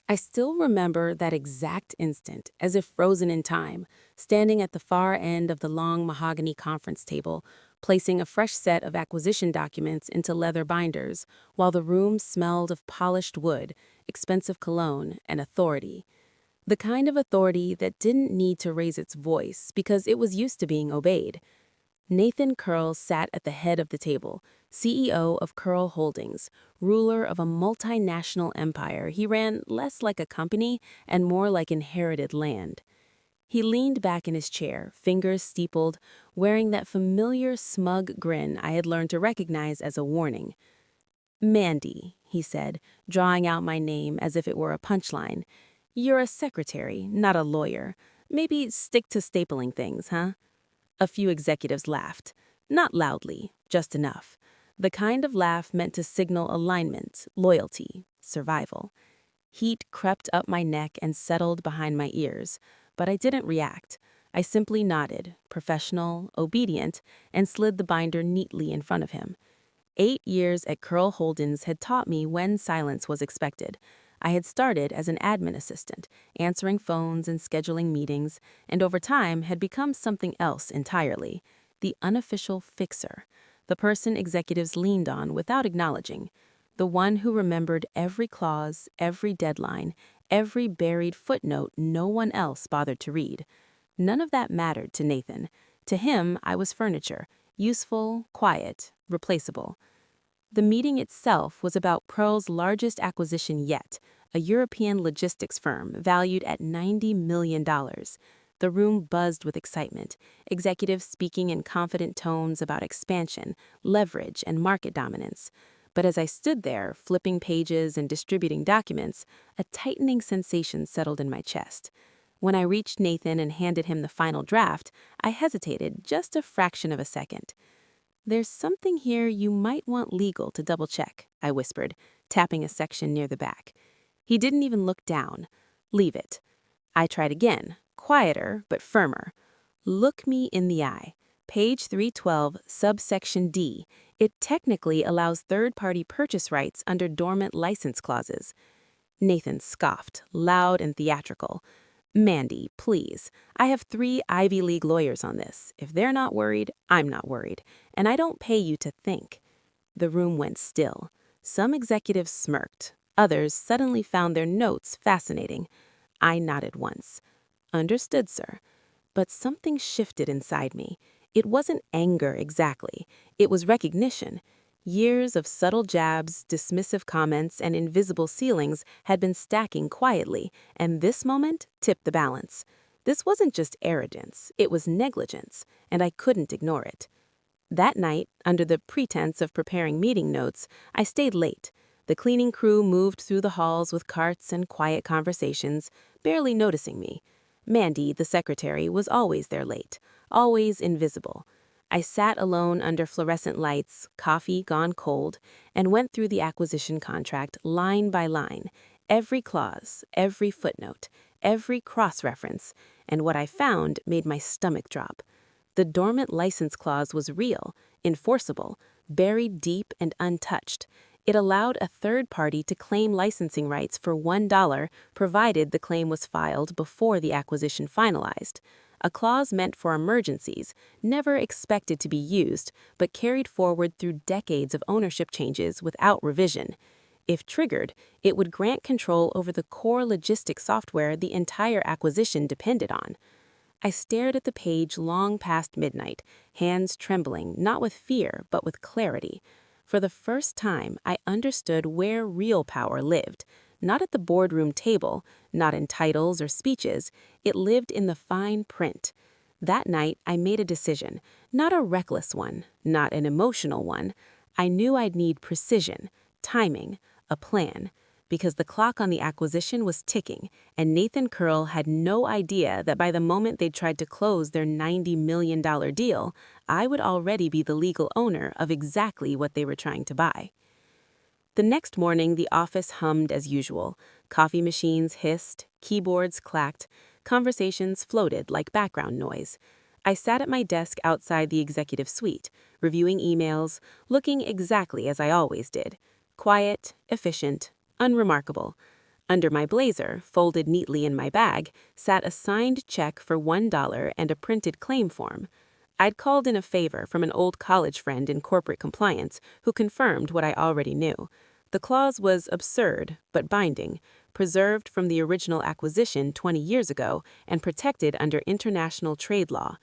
I still remember that exact instant, as if frozen in time, standing at the far end of the long mahogany conference table, placing a fresh set of acquisition documents into leather binders, while the room smelled of polished wood, expensive cologne, and authority. The kind of authority that didn't need to raise its voice because it was used to being obeyed. Nathan Curl sat at the head of the table, CEO of Curl Holdings, ruler of a multinational empire. He ran less like a company and more like inherited land. He leaned back in his chair, fingers steepled, wearing that familiar smug grin I had learned to recognize as a warning. "Mandy," he said, drawing out my name as if it were a punchline. "You're a secretary, not a lawyer. Maybe stick to stapling things, huh?" A few executives laughed. Not loudly, just enough. The kind of laugh meant to signal alignment, loyalty, survival. Heat crept up my neck and settled behind my ears, but I didn't react. I simply nodded, professional, obedient, and slid the binder neatly in front of him. 8 years at Curl Holdings had taught me when silence was expected. I had started as an admin assistant, answering phones and scheduling meetings, and over time had become something else entirely, the unofficial fixer, the person executives leaned on without acknowledging, the one who remembered every clause, every deadline, every buried footnote no one else bothered to read. None of that mattered to Nathan. To him, I was furniture, useful, quiet, replaceable. The meeting itself was about Pearl's largest acquisition yet, a European logistics firm valued at $90 million. The room buzzed with excitement, executives speaking in confident tones about expansion, leverage, and market dominance. But as I stood there, flipping pages and distributing documents, a tightening sensation settled in my chest. When I reached Nathan and handed him the final draft, I hesitated just a fraction of a second. "There's something here you might want legal to double-check," I whispered, tapping a section near the back. He didn't even look down. "Leave it." I tried again, quieter but firmer. "Look me in the eye. Page 312, subsection D. It technically allows third-party purchase rights under dormant license clauses." Nathan scoffed, loud and theatrical. "Mandy, please. I have 3 Ivy League lawyers on this. If they're not worried, I'm not worried. And I don't pay you to think." The room went still. Some executives smirked. Others suddenly found their notes fascinating. I nodded once. "Understood, sir." But something shifted inside me. It wasn't anger exactly. It was recognition. Years of subtle jabs, dismissive comments, and invisible ceilings had been stacking quietly, and this moment tipped the balance. This wasn't just arrogance, it was negligence, and I couldn't ignore it. That night, under the pretense of preparing meeting notes, I stayed late. The cleaning crew moved through the halls with carts and quiet conversations, barely noticing me. Mandy, the secretary, was always there late, always invisible. I sat alone under fluorescent lights, coffee gone cold, and went through the acquisition contract line by line, every clause, every footnote, every cross-reference, and what I found made my stomach drop. The dormant license clause was real, enforceable, buried deep and untouched. It allowed a third party to claim licensing rights for $1 provided the claim was filed before the acquisition finalized. A clause meant for emergencies, never expected to be used, but carried forward through decades of ownership changes without revision. If triggered, it would grant control over the core logistics software the entire acquisition depended on. I stared at the page long past midnight, hands trembling, not with fear, but with clarity. For the first time, I understood where real power lived. Not at the boardroom table, not in titles or speeches. It lived in the fine print. That night, I made a decision, not a reckless one, not an emotional one. I knew I'd need precision, timing, a plan, because the clock on the acquisition was ticking, and Nathan Curl had no idea that by the moment they'd tried to close their $90 million deal, I would already be the legal owner of exactly what they were trying to buy. The next morning, the office hummed as usual. Coffee machines hissed, keyboards clacked, conversations floated like background noise. I sat at my desk outside the executive suite, reviewing emails, looking exactly as I always did. Quiet, efficient, unremarkable. Under my blazer, folded neatly in my bag, sat a signed check for $1 and a printed claim form. I'd called in a favor from an old college friend in corporate compliance who confirmed what I already knew. The clause was absurd, but binding, preserved from the original acquisition 20 years ago and protected under international trade law.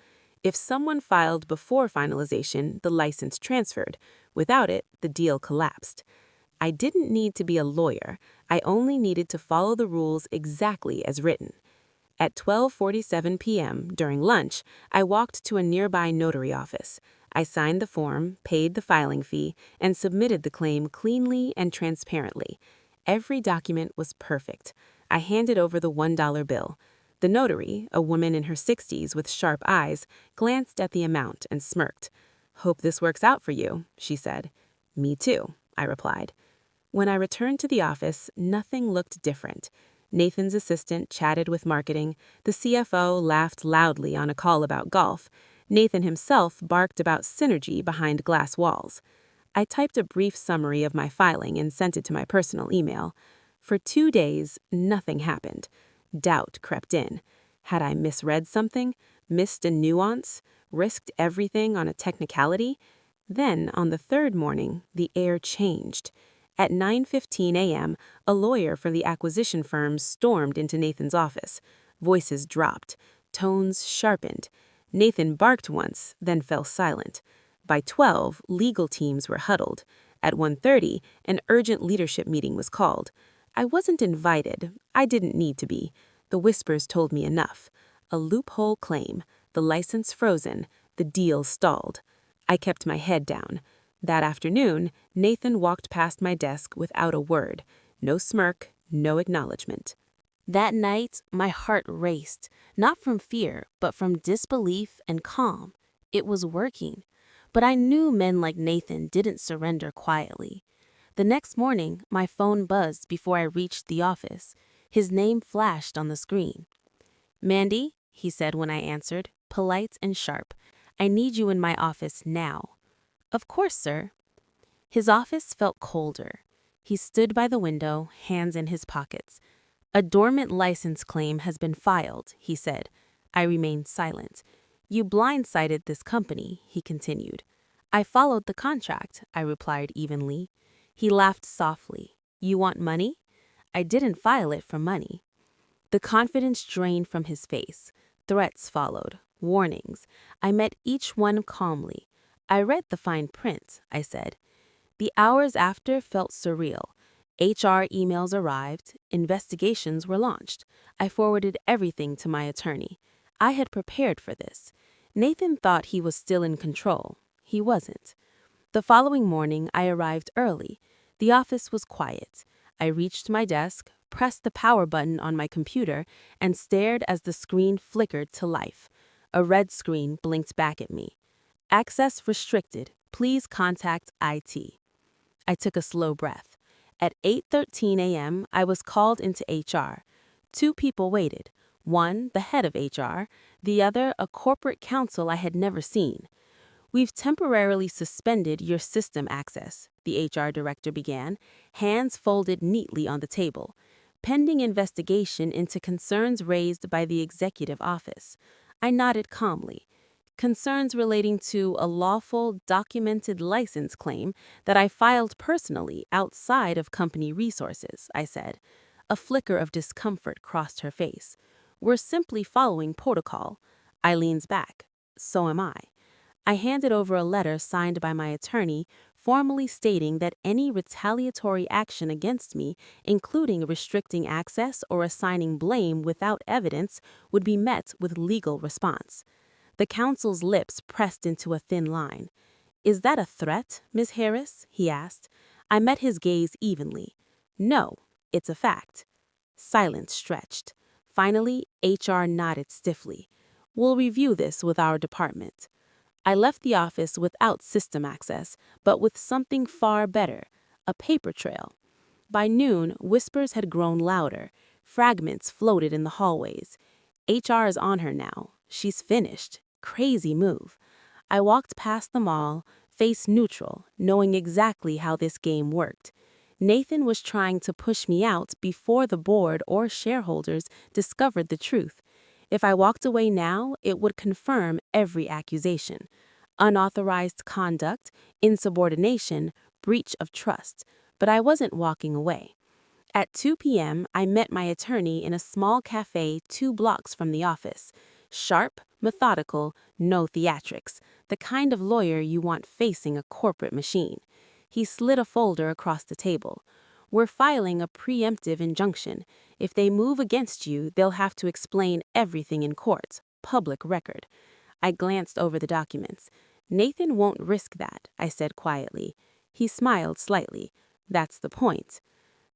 If someone filed before finalization, the license transferred. Without it, the deal collapsed. I didn't need to be a lawyer. I only needed to follow the rules exactly as written. At 12:47 p.m., during lunch, I walked to a nearby notary office. I signed the form, paid the filing fee, and submitted the claim cleanly and transparently. Every document was perfect. I handed over the $1 bill. The notary, a woman in her 60s with sharp eyes, glanced at the amount and smirked. "Hope this works out for you," she said. "Me too," I replied. When I returned to the office, nothing looked different. Nathan's assistant chatted with marketing. The CFO laughed loudly on a call about golf. Nathan himself barked about synergy behind glass walls. I typed a brief summary of my filing and sent it to my personal email. For 2 days, nothing happened. Doubt crept in. Had I misread something? Missed a nuance? Risked everything on a technicality? Then, on the third morning, the air changed. At 9:15 a.m., a lawyer for the acquisition firm stormed into Nathan's office. Voices dropped. Tones sharpened. Nathan barked once, then fell silent. By 12, legal teams were huddled. At 1:30, an urgent leadership meeting was called. I wasn't invited. I didn't need to be. The whispers told me enough. A loophole claim. The license frozen. The deal stalled. I kept my head down. That afternoon, Nathan walked past my desk without a word. No smirk, no acknowledgement. That night, my heart raced, not from fear, but from disbelief and calm. It was working. But I knew men like Nathan didn't surrender quietly. The next morning, my phone buzzed before I reached the office. His name flashed on the screen. "Mandy," he said when I answered, polite and sharp, "I need you in my office now." "Of course, sir." His office felt colder. He stood by the window, hands in his pockets. "A dormant license claim has been filed," he said. I remained silent. "You blindsided this company," he continued. "I followed the contract," I replied evenly. He laughed softly. "You want money?" "I didn't file it for money." The confidence drained from his face. Threats followed, warnings. I met each one calmly. "I read the fine print," I said. The hours after felt surreal. HR emails arrived, investigations were launched. I forwarded everything to my attorney. I had prepared for this. Nathan thought he was still in control. He wasn't. The following morning, I arrived early. The office was quiet. I reached my desk, pressed the power button on my computer, and stared as the screen flickered to life. A red screen blinked back at me. "Access restricted. Please contact IT." I took a slow breath. At 8:13 a.m., I was called into HR. 2 people waited. One, the head of HR, the other, a corporate counsel I had never seen. "We've temporarily suspended your system access," the HR director began, hands folded neatly on the table, "pending investigation into concerns raised by the executive office." I nodded calmly. "Concerns relating to a lawful, documented license claim that I filed personally outside of company resources," I said. A flicker of discomfort crossed her face. "We're simply following protocol." I leaned back. "So am I." I handed over a letter signed by my attorney, formally stating that any retaliatory action against me, including restricting access or assigning blame without evidence, would be met with legal response. The counsel's lips pressed into a thin line. "Is that a threat, Ms. Harris?" he asked. I met his gaze evenly. "No, it's a fact." Silence stretched. Finally, HR nodded stiffly. "We'll review this with our department." I left the office without system access, but with something far better, a paper trail. By noon, whispers had grown louder. Fragments floated in the hallways. HR is on her now. She's finished. Crazy move. I walked past them all, face neutral, knowing exactly how this game worked. Nathan was trying to push me out before the board or shareholders discovered the truth. If I walked away now, it would confirm every accusation. Unauthorized conduct, insubordination, breach of trust. But I wasn't walking away. At 2 p.m., I met my attorney in a small cafe 2 blocks from the office. Sharp, methodical, no theatrics, the kind of lawyer you want facing a corporate machine. He slid a folder across the table. We're filing a preemptive injunction. If they move against you, they'll have to explain everything in court, public record. I glanced over the documents. Nathan won't risk that, I said quietly. He smiled slightly. That's the point.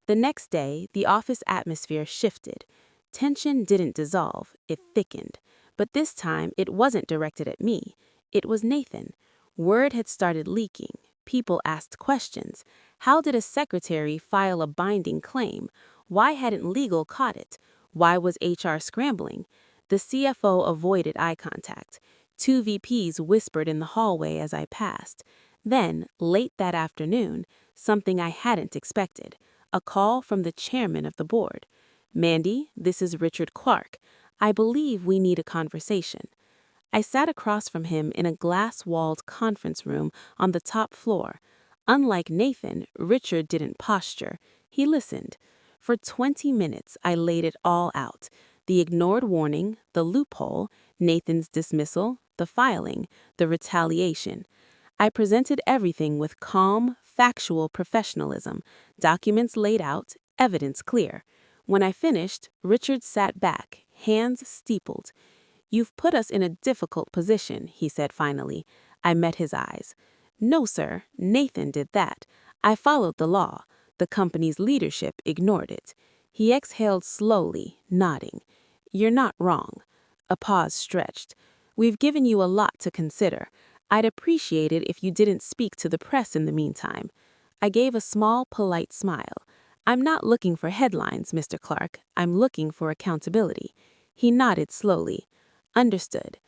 The next day, the office atmosphere shifted. Tension didn't dissolve, it thickened. But this time, it wasn't directed at me. It was Nathan. Word had started leaking. People asked questions. How did a secretary file a binding claim? Why hadn't legal caught it? Why was HR scrambling? The CFO avoided eye contact. 2 VPs whispered in the hallway as I passed. Then, late that afternoon, something I hadn't expected. A call from the chairman of the board. "Mandy, this is Richard Clark. I believe we need a conversation." I sat across from him in a glass-walled conference room on the top floor. Unlike Nathan, Richard didn't posture. He listened. For 20 minutes, I laid it all out. The ignored warning, the loophole, Nathan's dismissal, the filing, the retaliation. I presented everything with calm, factual professionalism, documents laid out, evidence clear. When I finished, Richard sat back, hands steepled. "You've put us in a difficult position," he said finally. I met his eyes. "No, sir, Nathan did that. I followed the law. The company's leadership ignored it." He exhaled slowly, nodding. "You're not wrong." A pause stretched. "We've given you a lot to consider. I'd appreciate it if you didn't speak to the press in the meantime." I gave a small, polite smile. "I'm not looking for headlines, Mr. Clark. I'm looking for accountability." He nodded slowly. "Understood."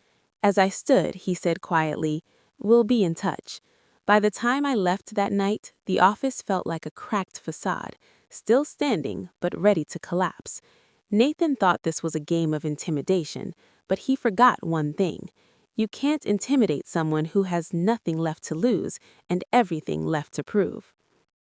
As I stood, he said quietly, "We'll be in touch." By the time I left that night, the office felt like a cracked facade, still standing, but ready to collapse. Nathan thought this was a game of intimidation, but he forgot one thing. You can't intimidate someone who has nothing left to lose and everything left to prove.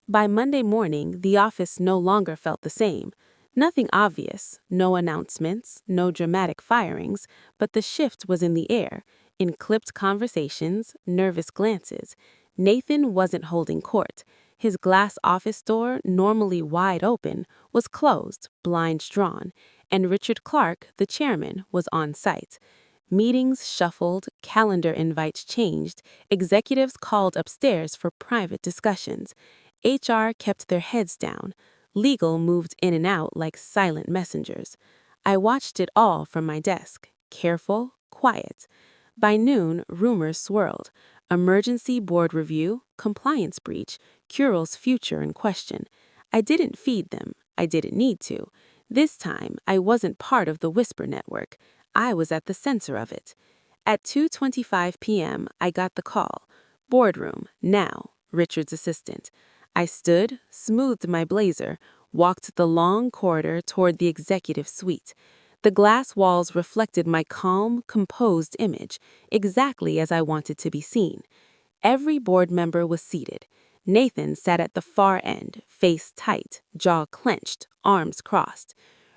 By Monday morning, the office no longer felt the same. Nothing obvious, no announcements, no dramatic firings, but the shift was in the air, in clipped conversations, nervous glances. Nathan wasn't holding court. His glass office door, normally wide open, was closed, blinds drawn, and Richard Clark, the chairman, was on site. Meetings shuffled, calendar invites changed, executives called upstairs for private discussions. HR kept their heads down. Legal moved in and out like silent messengers. I watched it all from my desk, careful, quiet. By noon, rumors swirled. Emergency board review, compliance breach, Cural's future in question. I didn't feed them. I didn't need to. This time, I wasn't part of the whisper network. I was at the center of it. At 2:25 p.m., I got the call. "Boardroom, now," Richard's assistant. I stood, smoothed my blazer, walked the long corridor toward the executive suite. The glass walls reflected my calm, composed image, exactly as I wanted to be seen. Every board member was seated. Nathan sat at the far end, face tight, jaw clenched, arms crossed.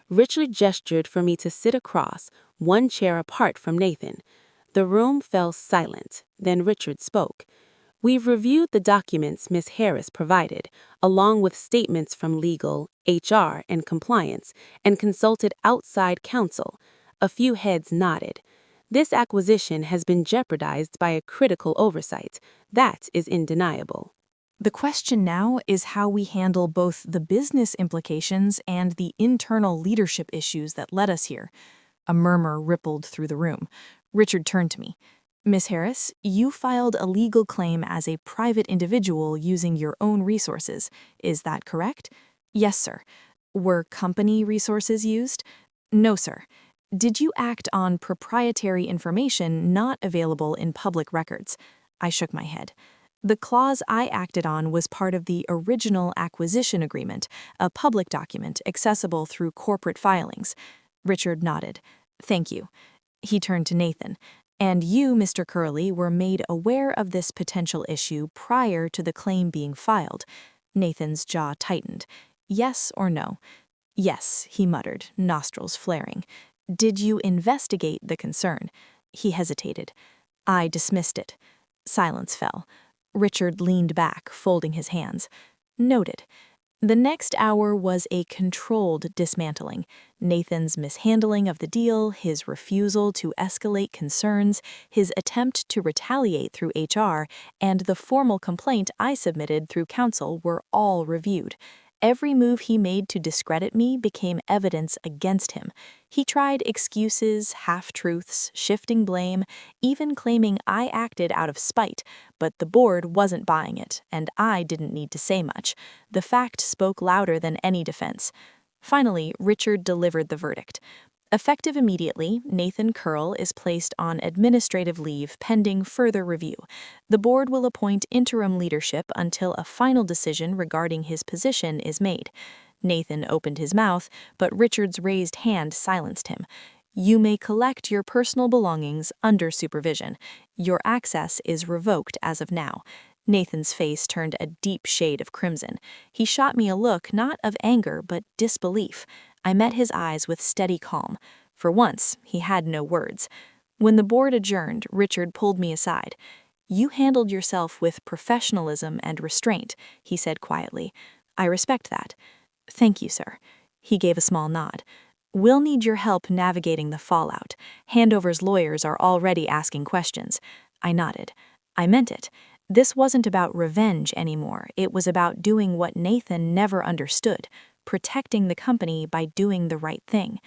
Richard gestured for me to sit across, one chair apart from Nathan. The room fell silent. Then Richard spoke. "We've reviewed the documents Miss Harris provided, along with statements from legal, HR, and compliance, and consulted outside counsel." A few heads nodded. "This acquisition has been jeopardized by a critical oversight. That is undeniable." The question now is how we handle both the business implications and the internal leadership issues that led us here. A murmur rippled through the room. Richard turned to me. "Miss Harris, you filed a legal claim as a private individual using your own resources. Is that correct?" "Yes, sir." "Were company resources used?" "No, sir." "Did you act on proprietary information not available in public records?" I shook my head. The clause I acted on was part of the original acquisition agreement, a public document accessible through corporate filings. Richard nodded. Thank you. He turned to Nathan. And you, Mr. Curley, were made aware of this potential issue prior to the claim being filed. Nathan's jaw tightened. Yes or no? Yes, he muttered, nostrils flaring. Did you investigate the concern? He hesitated. I dismissed it. Silence fell. Richard leaned back, folding his hands. Noted. The next hour was a controlled dismantling. Nathan's mishandling of the deal, his refusal to escalate concerns, his attempt to retaliate through HR, and the formal complaint I submitted through counsel were all reviewed. Every move he made to discredit me became evidence against him. He tried excuses, half-truths, shifting blame, even claiming I acted out of spite, but the board wasn't buying it, and I didn't need to say much. The fact spoke louder than any defense. Finally, Richard delivered the verdict. Effective immediately, Nathan Curl is placed on administrative leave pending further review. The board will appoint interim leadership until a final decision regarding his position is made. Nathan opened his mouth, but Richard's raised hand silenced him. You may collect your personal belongings under supervision. Your access is revoked as of now. Nathan's face turned a deep shade of crimson. He shot me a look not of anger but disbelief. I met his eyes with steady calm. For once, he had no words. When the board adjourned, Richard pulled me aside. You handled yourself with professionalism and restraint, he said quietly. I respect that. Thank you, sir. He gave a small nod. We'll need your help navigating the fallout. Handover's lawyers are already asking questions. I nodded. I meant it. This wasn't about revenge anymore. It was about doing what Nathan never understood, protecting the company by doing the right thing.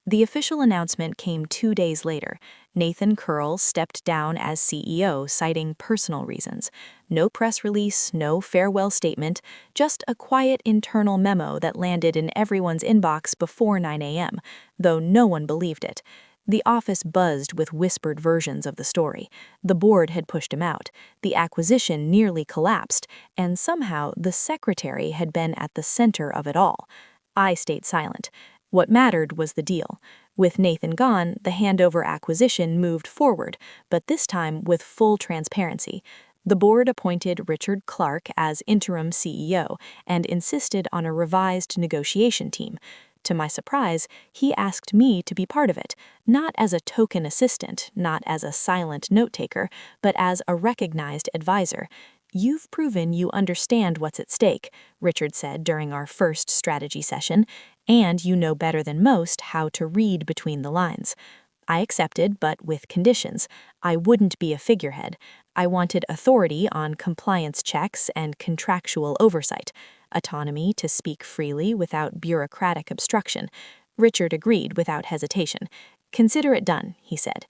The official announcement came 2 days later. Nathan Curl stepped down as CEO, citing personal reasons. No press release, no farewell statement, just a quiet internal memo that landed in everyone's inbox before 9 a.m., though no one believed it. The office buzzed with whispered versions of the story. The board had pushed him out, the acquisition nearly collapsed, and somehow the secretary had been at the center of it all. I stayed silent. What mattered was the deal. With Nathan gone, the handover acquisition moved forward, but this time with full transparency. The board appointed Richard Clark as interim CEO and insisted on a revised negotiation team. To my surprise, he asked me to be part of it, not as a token assistant, not as a silent note-taker, but as a recognized advisor. You've proven you understand what's at stake, Richard said during our first strategy session, and you know better than most how to read between the lines. I accepted, but with conditions. I wouldn't be a figurehead. I wanted authority on compliance checks and contractual oversight, autonomy to speak freely without bureaucratic obstruction. Richard agreed without hesitation. Consider it done, he said.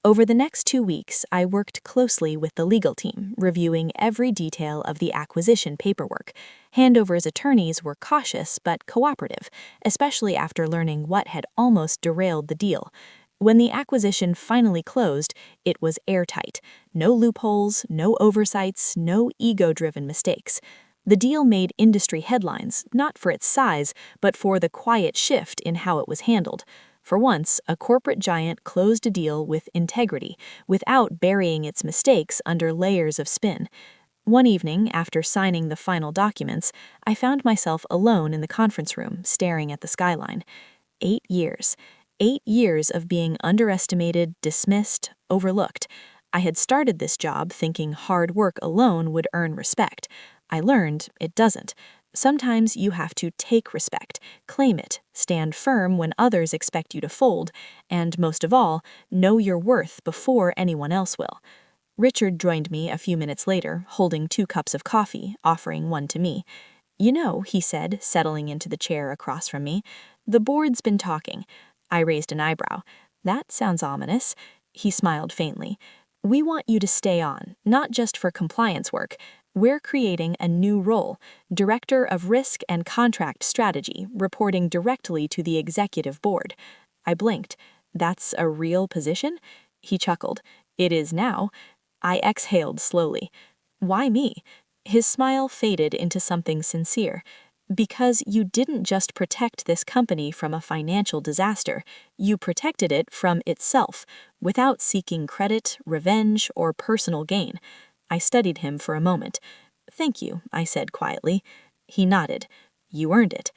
Over the next 2 weeks, I worked closely with the legal team, reviewing every detail of the acquisition paperwork. Handover's attorneys were cautious but cooperative, especially after learning what had almost derailed the deal. When the acquisition finally closed, it was airtight. No loopholes, no oversights, no ego-driven mistakes. The deal made industry headlines, not for its size, but for the quiet shift in how it was handled. For once, a corporate giant closed a deal with integrity, without burying its mistakes under layers of spin. One evening, after signing the final documents, I found myself alone in the conference room, staring at the skyline. 8 years. 8 years of being underestimated, dismissed, overlooked. I had started this job thinking hard work alone would earn respect. I learned it doesn't. Sometimes you have to take respect, claim it, stand firm when others expect you to fold, and most of all, know your worth before anyone else will. Richard joined me a few minutes later, holding 2 cups of coffee, offering one to me. You know, he said, settling into the chair across from me, the board's been talking. I raised an eyebrow. That sounds ominous. He smiled faintly. We want you to stay on, not just for compliance work. We're creating a new role, Director of Risk and Contract Strategy, reporting directly to the executive board. I blinked. That's a real position? He chuckled. It is now. I exhaled slowly. Why me? His smile faded into something sincere. Because you didn't just protect this company from a financial disaster, you protected it from itself, without seeking credit, revenge, or personal gain. I studied him for a moment. Thank you, I said quietly. He nodded. You earned it.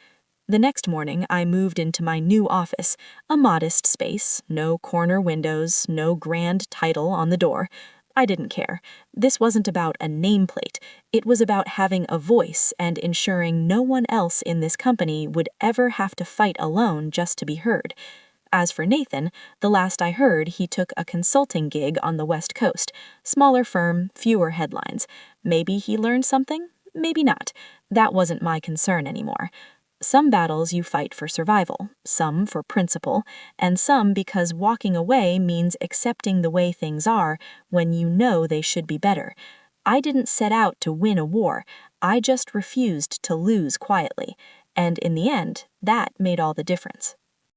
The next morning, I moved into my new office, a modest space, no corner windows, no grand title on the door. I didn't care. This wasn't about a nameplate. It was about having a voice and ensuring no one else in this company would ever have to fight alone just to be heard. As for Nathan, the last I heard, he took a consulting gig on the West Coast. Smaller firm, fewer headlines. Maybe he learned something, maybe not. That wasn't my concern anymore. Some battles you fight for survival, some for principle, and some because walking away means accepting the way things are when you know they should be better. I didn't set out to win a war, I just refused to lose quietly, and in the end, that made all the difference.